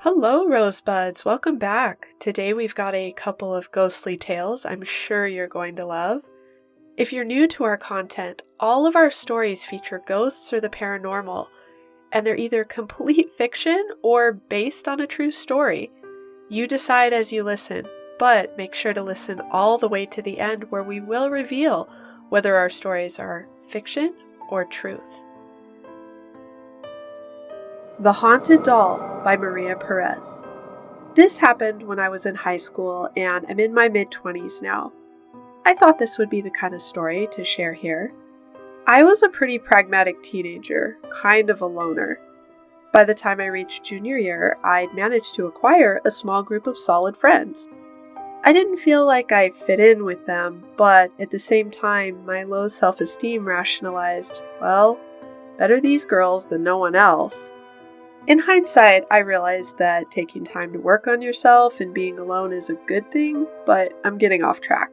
Hello, Rosebuds. Welcome back. Today we've got a couple of ghostly tales I'm sure you're going to love. If you're new to our content, all of our stories feature ghosts or the paranormal, and they're either complete fiction or based on a true story. You decide as you listen, but make sure to listen all the way to the end where we will reveal whether our stories are fiction or truth. The Haunted Doll by Maria Perez. This happened when I was in high school and I'm in my mid-20s now. I thought this would be the kind of story to share here. I was a pretty pragmatic teenager, kind of a loner. By the time I reached junior year, I'd managed to acquire a small group of solid friends. I didn't feel like I fit in with them, but at the same time, my low self-esteem rationalized, well, better these girls than no one else. In hindsight, I realized that taking time to work on yourself and being alone is a good thing, but I'm getting off track.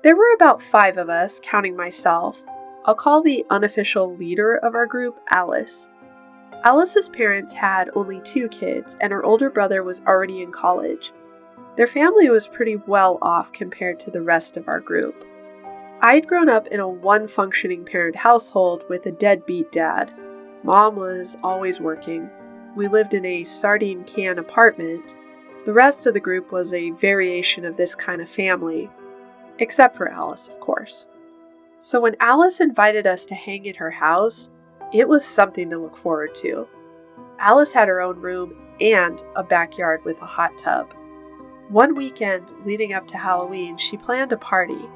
There were about 5 of us, counting myself. I'll call the unofficial leader of our group Alice. Alice's parents had only 2 kids, and her older brother was already in college. Their family was pretty well off compared to the rest of our group. I'd grown up in a one-functioning parent household with a deadbeat dad. Mom was always working. We lived in a sardine can apartment. The rest of the group was a variation of this kind of family, except for Alice, of course. So when Alice invited us to hang at her house, it was something to look forward to. Alice had her own room and a backyard with a hot tub. One weekend leading up to Halloween, she planned a party.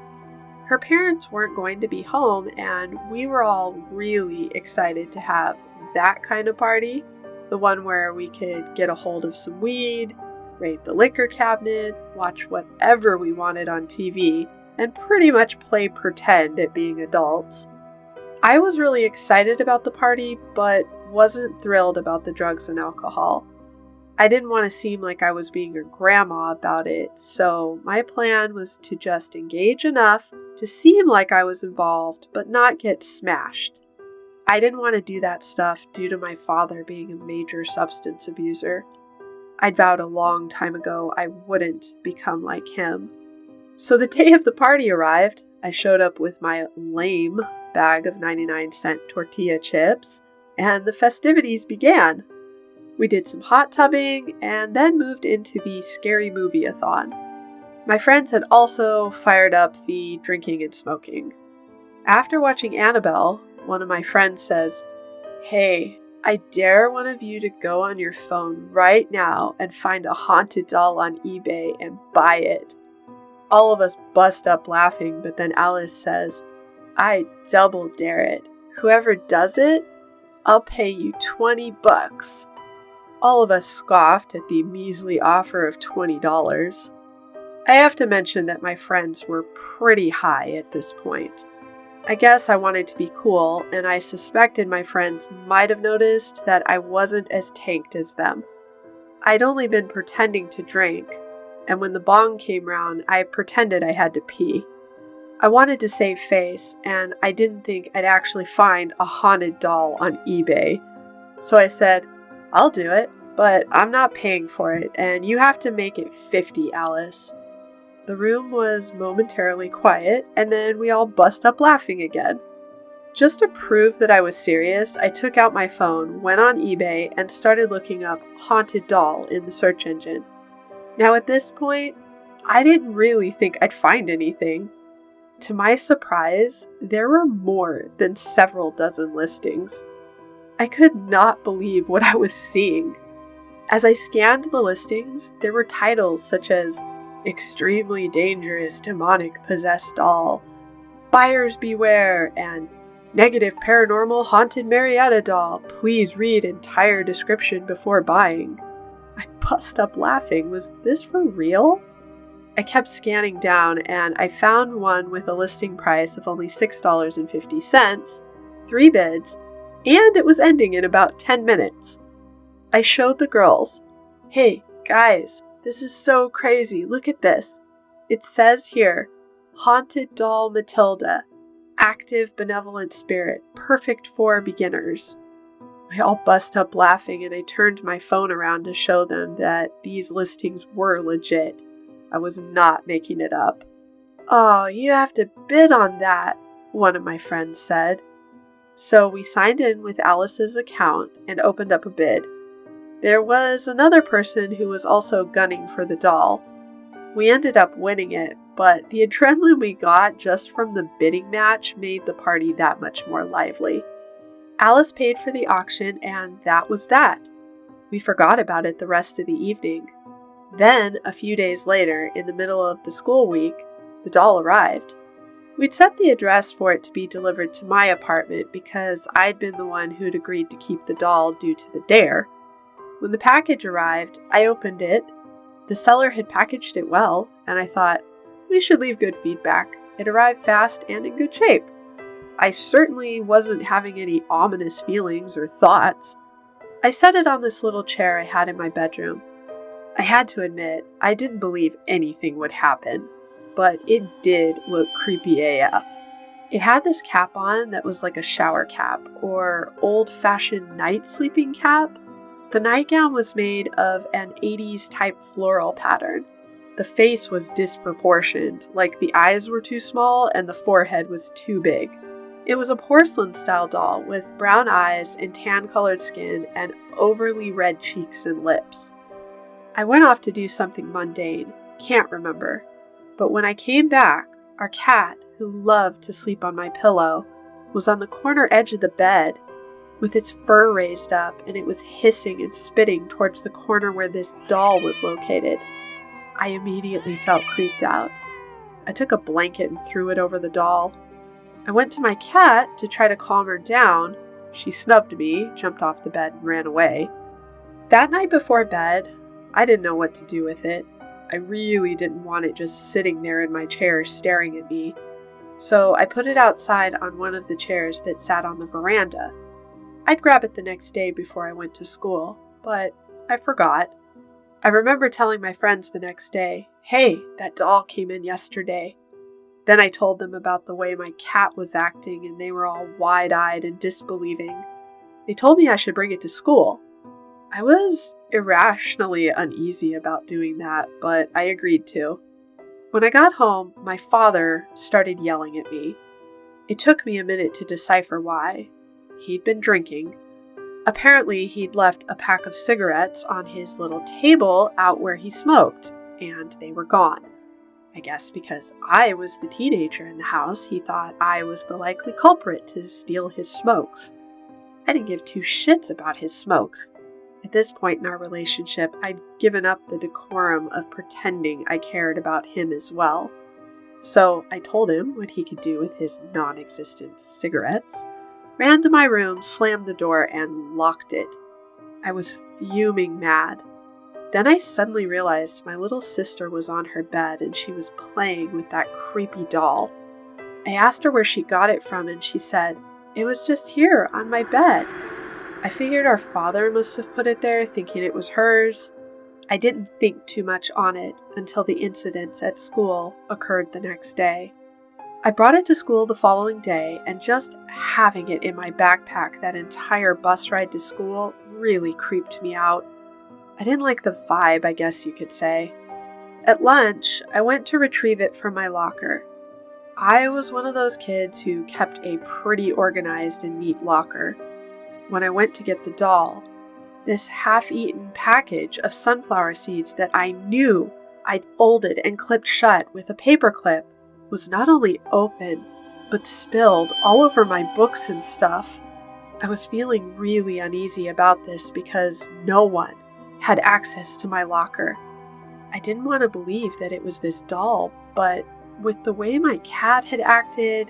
Her parents weren't going to be home, and we were all really excited to have that kind of party. The one where we could get a hold of some weed, raid the liquor cabinet, watch whatever we wanted on TV, and pretty much play pretend at being adults. I was really excited about the party, but wasn't thrilled about the drugs and alcohol. I didn't want to seem like I was being a grandma about it, so my plan was to just engage enough to seem like I was involved, but not get smashed. I didn't want to do that stuff due to my father being a major substance abuser. I'd vowed a long time ago I wouldn't become like him. So the day of the party arrived. I showed up with my lame bag of 99-cent tortilla chips, and the festivities began. We did some hot tubbing and then moved into the scary movie-a-thon. My friends had also fired up the drinking and smoking. After watching Annabelle, one of my friends says, "Hey, I dare one of you to go on your phone right now and find a haunted doll on eBay and buy it." All of us bust up laughing, but then Alice says, "I double dare it. Whoever does it, I'll pay you $20. All of us scoffed at the measly offer of $20. I have to mention that my friends were pretty high at this point. I guess I wanted to be cool, and I suspected my friends might have noticed that I wasn't as tanked as them. I'd only been pretending to drink, and when the bong came round, I pretended I had to pee. I wanted to save face, and I didn't think I'd actually find a haunted doll on eBay. So I said, "I'll do it, but I'm not paying for it, and you have to make it 50, Alice." The room was momentarily quiet, and then we all bust up laughing again. Just to prove that I was serious, I took out my phone, went on eBay, and started looking up haunted doll in the search engine. Now at this point, I didn't really think I'd find anything. To my surprise, there were more than several dozen listings. I could not believe what I was seeing. As I scanned the listings, there were titles such as "Extremely Dangerous Demonic Possessed Doll," "Buyers Beware," and "Negative Paranormal Haunted Marietta Doll. Please read entire description before buying." I bust up laughing. Was this for real? I kept scanning down, and I found one with a listing price of only $6.50, 3 bids, and it was ending in about 10 minutes. I showed the girls. "Hey, guys, this is so crazy. Look at this. It says here, Haunted Doll Matilda, active benevolent spirit, perfect for beginners." I all bust up laughing and I turned my phone around to show them that these listings were legit. I was not making it up. "Oh, you have to bid on that," one of my friends said. So we signed in with Alice's account and opened up a bid. There was another person who was also gunning for the doll. We ended up winning it, but the adrenaline we got just from the bidding match made the party that much more lively. Alice paid for the auction, and that was that. We forgot about it the rest of the evening. Then, a few days later, in the middle of the school week, the doll arrived. We'd set the address for it to be delivered to my apartment because I'd been the one who'd agreed to keep the doll due to the dare. When the package arrived, I opened it. The seller had packaged it well, and I thought, we should leave good feedback. It arrived fast and in good shape. I certainly wasn't having any ominous feelings or thoughts. I set it on this little chair I had in my bedroom. I had to admit, I didn't believe anything would happen, but it did look creepy AF. It had this cap on that was like a shower cap, or old-fashioned night sleeping cap. The nightgown was made of an 80s type floral pattern. The face was disproportioned, like the eyes were too small and the forehead was too big. It was a porcelain-style doll with brown eyes and tan-colored skin and overly red cheeks and lips. I went off to do something mundane, can't remember, but when I came back, our cat, who loved to sleep on my pillow, was on the corner edge of the bed with its fur raised up, and it was hissing and spitting towards the corner where this doll was located. I immediately felt creeped out. I took a blanket and threw it over the doll. I went to my cat to try to calm her down. She snubbed me, jumped off the bed, and ran away. That night before bed, I didn't know what to do with it. I really didn't want it just sitting there in my chair staring at me. So I put it outside on one of the chairs that sat on the veranda. I'd grab it the next day before I went to school, but I forgot. I remember telling my friends the next day, "Hey, that doll came in yesterday." Then I told them about the way my cat was acting, and they were all wide-eyed and disbelieving. They told me I should bring it to school. I was irrationally uneasy about doing that, but I agreed to. When I got home, my father started yelling at me. It took me a minute to decipher why. He'd been drinking. Apparently, he'd left a pack of cigarettes on his little table out where he smoked, and they were gone. I guess because I was the teenager in the house, he thought I was the likely culprit to steal his smokes. I didn't give two shits about his smokes. At this point in our relationship, I'd given up the decorum of pretending I cared about him as well. So I told him what he could do with his non-existent cigarettes, ran to my room, slammed the door, and locked it. I was fuming mad. Then I suddenly realized my little sister was on her bed and she was playing with that creepy doll. I asked her where she got it from and she said, "It was just here on my bed." I figured our father must have put it there thinking it was hers. I didn't think too much on it until the incidents at school occurred the next day. I brought it to school the following day, and just having it in my backpack that entire bus ride to school really creeped me out. I didn't like the vibe, I guess you could say. At lunch, I went to retrieve it from my locker. I was one of those kids who kept a pretty organized and neat locker. When I went to get the doll, this half-eaten package of sunflower seeds that I knew I'd folded and clipped shut with a paper clip was not only open, but spilled all over my books and stuff. I was feeling really uneasy about this because no one had access to my locker. I didn't want to believe that it was this doll, but with the way my cat had acted,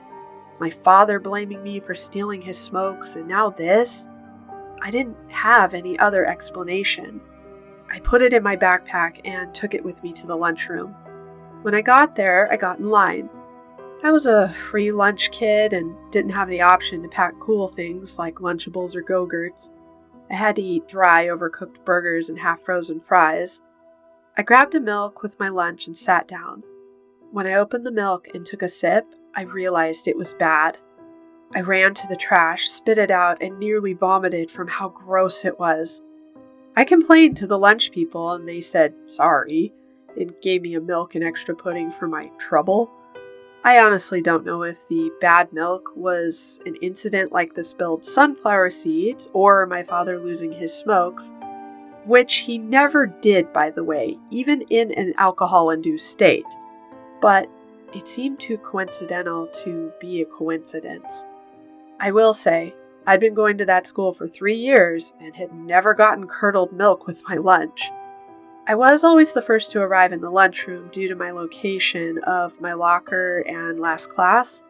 my father blaming me for stealing his smokes, and now this, I didn't have any other explanation. I put it in my backpack and took it with me to the lunchroom. When I got there, I got in line. I was a free lunch kid and didn't have the option to pack cool things like Lunchables or Go-Gurts. I had to eat dry, overcooked burgers and half-frozen fries. I grabbed a milk with my lunch and sat down. When I opened the milk and took a sip, I realized it was bad. I ran to the trash, spit it out, and nearly vomited from how gross it was. I complained to the lunch people, and they said sorry, and gave me a milk and extra pudding for my trouble. I honestly don't know if the bad milk was an incident like the spilled sunflower seeds or my father losing his smokes, which he never did, by the way, even in an alcohol-induced state. But it seemed too coincidental to be a coincidence. I will say, I'd been going to that school for 3 years and had never gotten curdled milk with my lunch. I was always the first to arrive in the lunchroom due to my location of my locker and last class.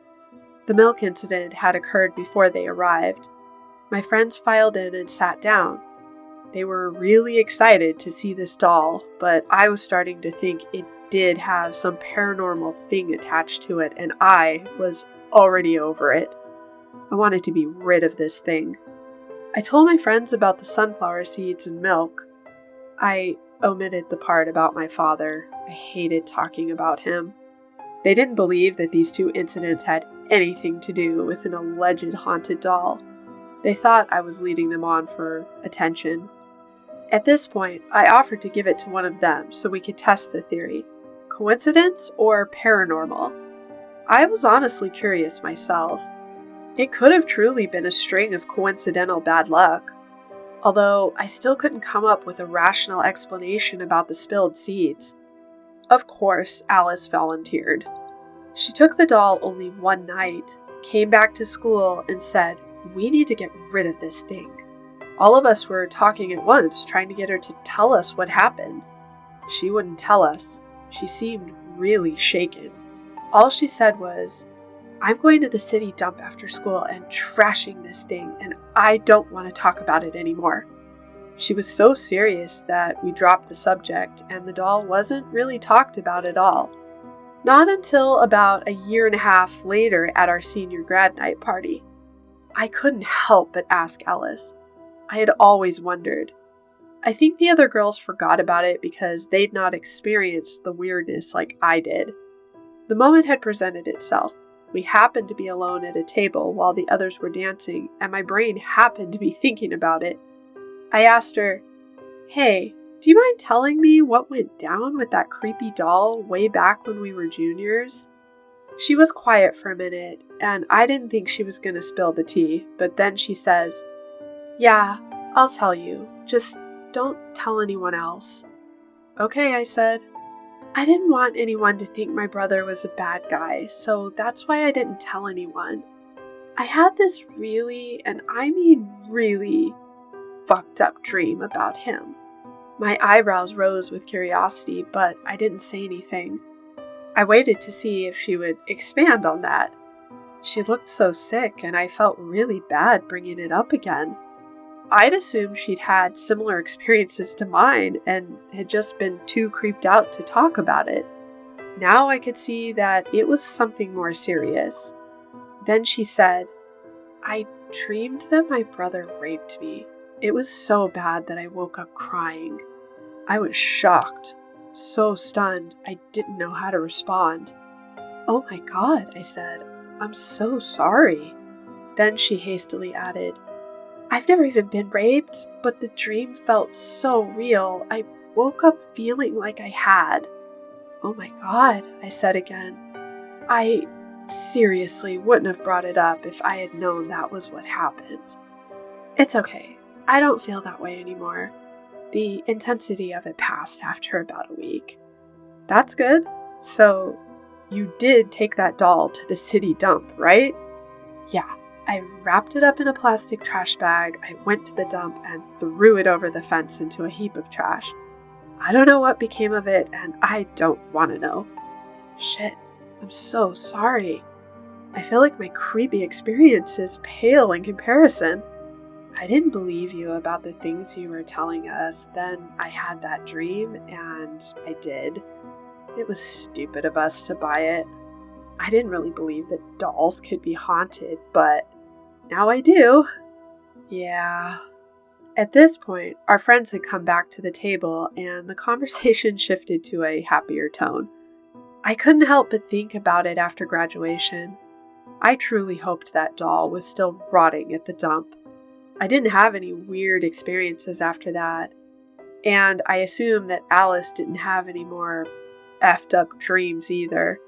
The milk incident had occurred before they arrived. My friends filed in and sat down. They were really excited to see this doll, but I was starting to think it did have some paranormal thing attached to it, and I was already over it. I wanted to be rid of this thing. I told my friends about the sunflower seeds and milk. I omitted the part about my father. I hated talking about him. They didn't believe that these two incidents had anything to do with an alleged haunted doll. They thought I was leading them on for attention. At this point, I offered to give it to one of them so we could test the theory. Coincidence or paranormal? I was honestly curious myself. It could have truly been a string of coincidental bad luck. Although I still couldn't come up with a rational explanation about the spilled seeds. Of course, Alice volunteered. She took the doll only one night, came back to school, and said, "We need to get rid of this thing." All of us were talking at once, trying to get her to tell us what happened. She wouldn't tell us. She seemed really shaken. All she said was, "I'm going to the city dump after school and trashing this thing, and I don't want to talk about it anymore." She was so serious that we dropped the subject, and the doll wasn't really talked about at all. Not until about a year and a half later at our senior grad night party. I couldn't help but ask Alice. I had always wondered. I think the other girls forgot about it because they'd not experienced the weirdness like I did. The moment had presented itself. We happened to be alone at a table while the others were dancing, and my brain happened to be thinking about it. I asked her, "Hey, do you mind telling me what went down with that creepy doll way back when we were juniors?" She was quiet for a minute, and I didn't think she was going to spill the tea, but then she says, "Yeah, I'll tell you. Just don't tell anyone else." "Okay," I said. I didn't want anyone to think my brother was a bad guy, so that's why I didn't tell anyone. I had this really, and I mean really, fucked up dream about him. My eyebrows rose with curiosity, but I didn't say anything. I waited to see if she would expand on that. She looked so sick, and I felt really bad bringing it up again. I'd assumed she'd had similar experiences to mine and had just been too creeped out to talk about it. Now I could see that it was something more serious. Then she said, "I dreamed that my brother raped me. It was so bad that I woke up crying. I was shocked, so stunned I didn't know how to respond." "Oh my God," I said. "I'm so sorry." Then she hastily added, "I've never even been raped, but the dream felt so real. I woke up feeling like I had." "Oh my God," I said again. I seriously wouldn't have brought it up if I had known that was what happened. "It's okay. I don't feel that way anymore. The intensity of it passed after about a week." "That's good. So, you did take that doll to the city dump, right?" "Yeah. I wrapped it up in a plastic trash bag, I went to the dump, and threw it over the fence into a heap of trash. I don't know what became of it, and I don't want to know." "Shit, I'm so sorry. I feel like my creepy experiences pale in comparison. I didn't believe you about the things you were telling us. Then I had that dream, and I did. It was stupid of us to buy it. I didn't really believe that dolls could be haunted, but now I do." "Yeah." At this point, our friends had come back to the table, and the conversation shifted to a happier tone. I couldn't help but think about it after graduation. I truly hoped that doll was still rotting at the dump. I didn't have any weird experiences after that, and I assume that Alice didn't have any more effed up dreams either.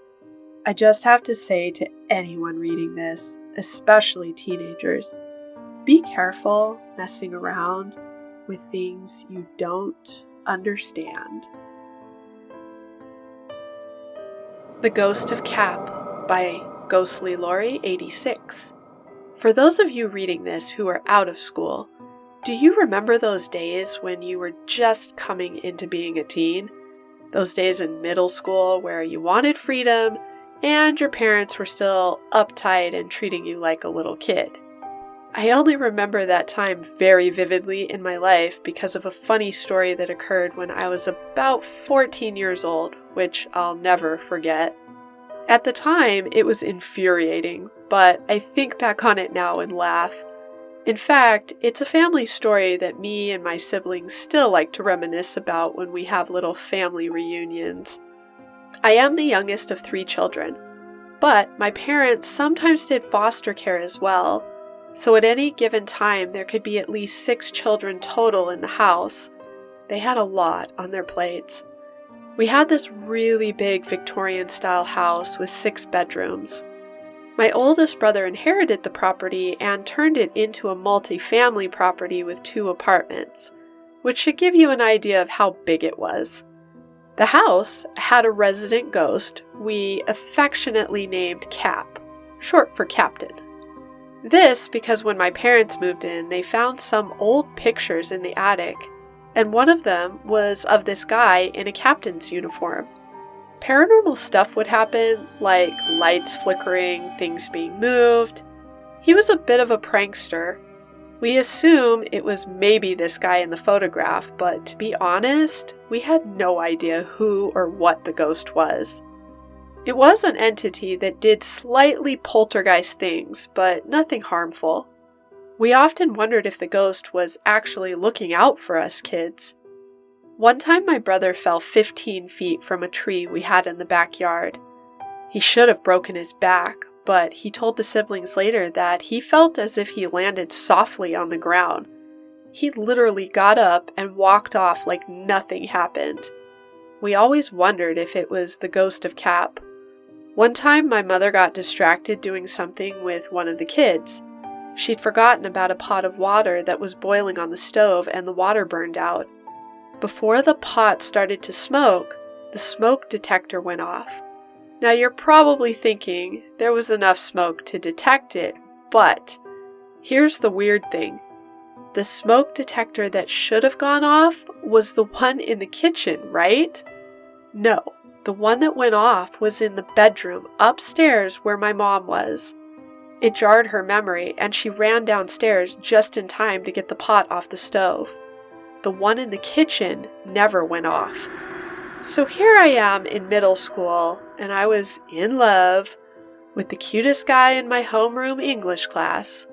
I just have to say to anyone reading this, especially teenagers, be careful messing around with things you don't understand. The Ghost of Cap by Ghostly Lori 86. For those of you reading this who are out of school, do you remember those days when you were just coming into being a teen? Those days in middle school where you wanted freedom and your parents were still uptight and treating you like a little kid. I only remember that time very vividly in my life because of a funny story that occurred when I was about 14 years old, which I'll never forget. At the time, it was infuriating, but I think back on it now and laugh. In fact, it's a family story that me and my siblings still like to reminisce about when we have little family reunions. I am the youngest of 3 children, but my parents sometimes did foster care as well, so at any given time there could be at least 6 children total in the house. They had a lot on their plates. We had this really big Victorian-style house with 6 bedrooms. My oldest brother inherited the property and turned it into a multi-family property with 2 apartments, which should give you an idea of how big it was. The house had a resident ghost we affectionately named Cap, short for Captain. This because when my parents moved in, they found some old pictures in the attic, and one of them was of this guy in a captain's uniform. Paranormal stuff would happen, like lights flickering, things being moved. He was a bit of a prankster. We assume it was maybe this guy in the photograph, but to be honest, we had no idea who or what the ghost was. It was an entity that did slightly poltergeist things, but nothing harmful. We often wondered if the ghost was actually looking out for us kids. One time my brother fell 15 feet from a tree we had in the backyard. He should have broken his back, but he told the siblings later that he felt as if he landed softly on the ground. He literally got up and walked off like nothing happened. We always wondered if it was the ghost of Cap. One time my mother got distracted doing something with one of the kids. She'd forgotten about a pot of water that was boiling on the stove and the water burned out. Before the pot started to smoke, the smoke detector went off. Now you're probably thinking there was enough smoke to detect it, but here's the weird thing. The smoke detector that should have gone off was the one in the kitchen, right? No, the one that went off was in the bedroom upstairs where my mom was. It jarred her memory, and she ran downstairs just in time to get the pot off the stove. The one in the kitchen never went off. So here I am in middle school, and I was in love with the cutest guy in my homeroom English class.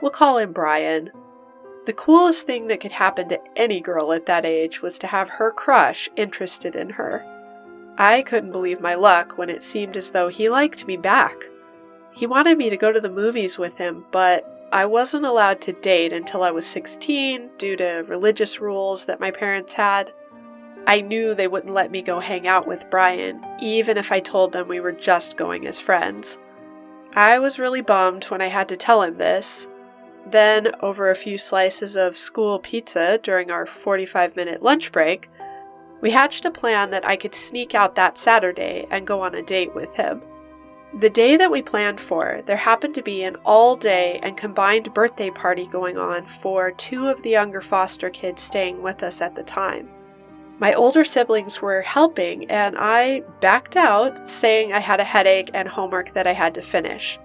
We'll call him Brian. The coolest thing that could happen to any girl at that age was to have her crush interested in her. I couldn't believe my luck when it seemed as though he liked me back. He wanted me to go to the movies with him, but I wasn't allowed to date until I was 16 due to religious rules that my parents had. I knew they wouldn't let me go hang out with Brian, even if I told them we were just going as friends. I was really bummed when I had to tell him this. Then, over a few slices of school pizza during our 45-minute lunch break, we hatched a plan that I could sneak out that Saturday and go on a date with him. The day that we planned for, there happened to be an all-day and combined birthday party going on for 2 of the younger foster kids staying with us at the time. My older siblings were helping, and I backed out, saying I had a headache and homework that I had to finish.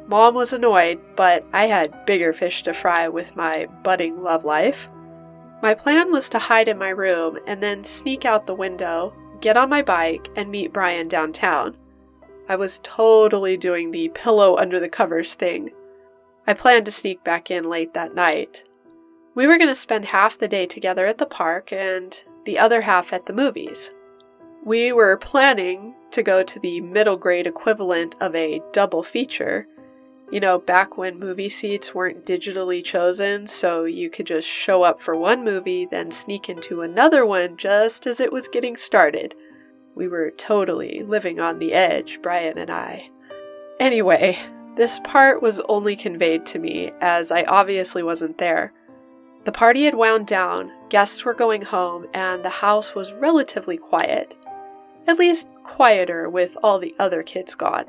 Mom was annoyed, but I had bigger fish to fry with my budding love life. My plan was to hide in my room and then sneak out the window, get on my bike, and meet Brian downtown. I was totally doing the pillow under the covers thing. I planned to sneak back in late that night. We were going to spend half the day together at the park and the other half at the movies. We were planning to go to the middle grade equivalent of a double feature. You know, back when movie seats weren't digitally chosen, so you could just show up for one movie, then sneak into another one just as it was getting started. We were totally living on the edge, Brian and I. Anyway, this part was only conveyed to me, as I obviously wasn't there. The party had wound down, guests were going home, and the house was relatively quiet. At least quieter with all the other kids gone.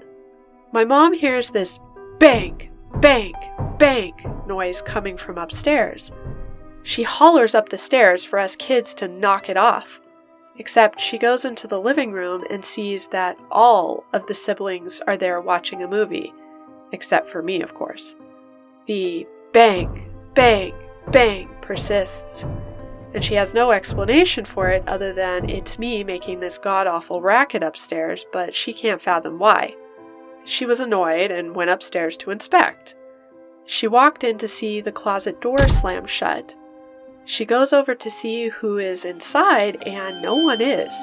My mom hears this bang, bang, bang noise coming from upstairs. She hollers up the stairs for us kids to knock it off. Except she goes into the living room and sees that all of the siblings are there watching a movie. Except for me, of course. The bang, bang, bang persists. And she has no explanation for it other than it's me making this god-awful racket upstairs, but she can't fathom why. She was annoyed and went upstairs to inspect. She walked in to see the closet door slam shut. She goes over to see who is inside, and no one is.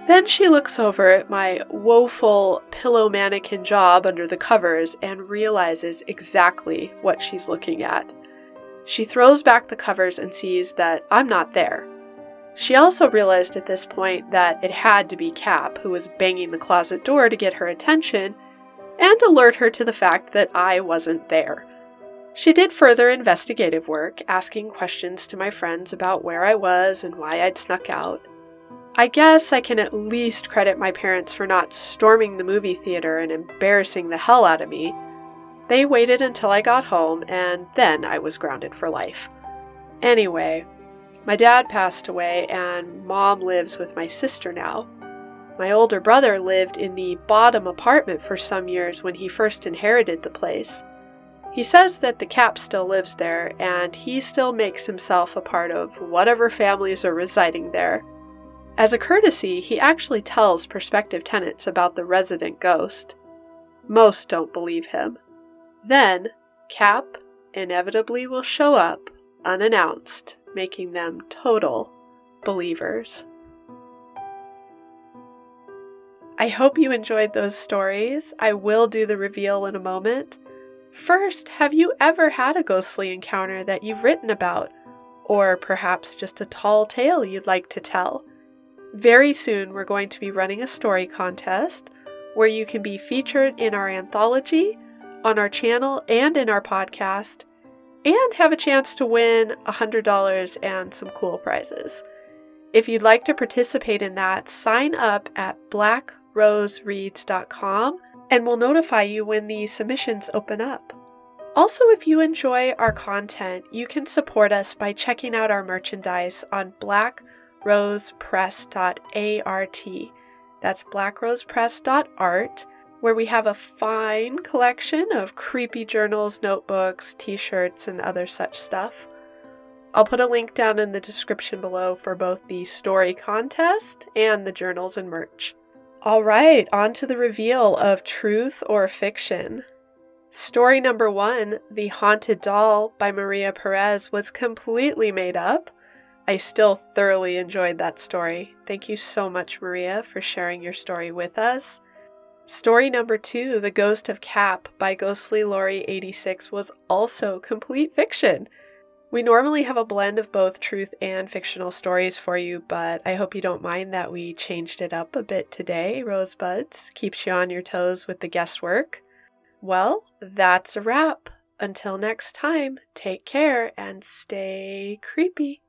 Then she looks over at my woeful pillow mannequin job under the covers and realizes exactly what she's looking at. She throws back the covers and sees that I'm not there. She also realized at this point that it had to be Cap who was banging the closet door to get her attention and alert her to the fact that I wasn't there. She did further investigative work, asking questions to my friends about where I was and why I'd snuck out. I guess I can at least credit my parents for not storming the movie theater and embarrassing the hell out of me. They waited until I got home, and then I was grounded for life. Anyway, my dad passed away, and Mom lives with my sister now. My older brother lived in the bottom apartment for some years when he first inherited the place. He says that the Cap still lives there, and he still makes himself a part of whatever families are residing there. As a courtesy, he actually tells prospective tenants about the resident ghost. Most don't believe him. Then, Cap inevitably will show up unannounced, making them total believers. I hope you enjoyed those stories. I will do the reveal in a moment. First, have you ever had a ghostly encounter that you've written about? Or perhaps just a tall tale you'd like to tell? Very soon we're going to be running a story contest where you can be featured in our anthology, on our channel, and in our podcast, and have a chance to win $100 and some cool prizes. If you'd like to participate in that, sign up at blackrosereads.com and we'll notify you when the submissions open up. Also, if you enjoy our content, you can support us by checking out our merchandise on blackrosepress.art. That's blackrosepress.art, where we have a fine collection of creepy journals, notebooks, t-shirts, and other such stuff. I'll put a link down in the description below for both the story contest and the journals and merch. Alright, on to the reveal of truth or fiction. Story number 1, The Haunted Doll by Maria Perez, was completely made up. I still thoroughly enjoyed that story. Thank you so much, Maria, for sharing your story with us. Story number 2, The Ghost of Cap by Ghostly Lori 86, was also complete fiction. We normally have a blend of both truth and fictional stories for you, but I hope you don't mind that we changed it up a bit today, Rosebuds. Keeps you on your toes with the guesswork. Well, that's a wrap. Until next time, take care and stay creepy.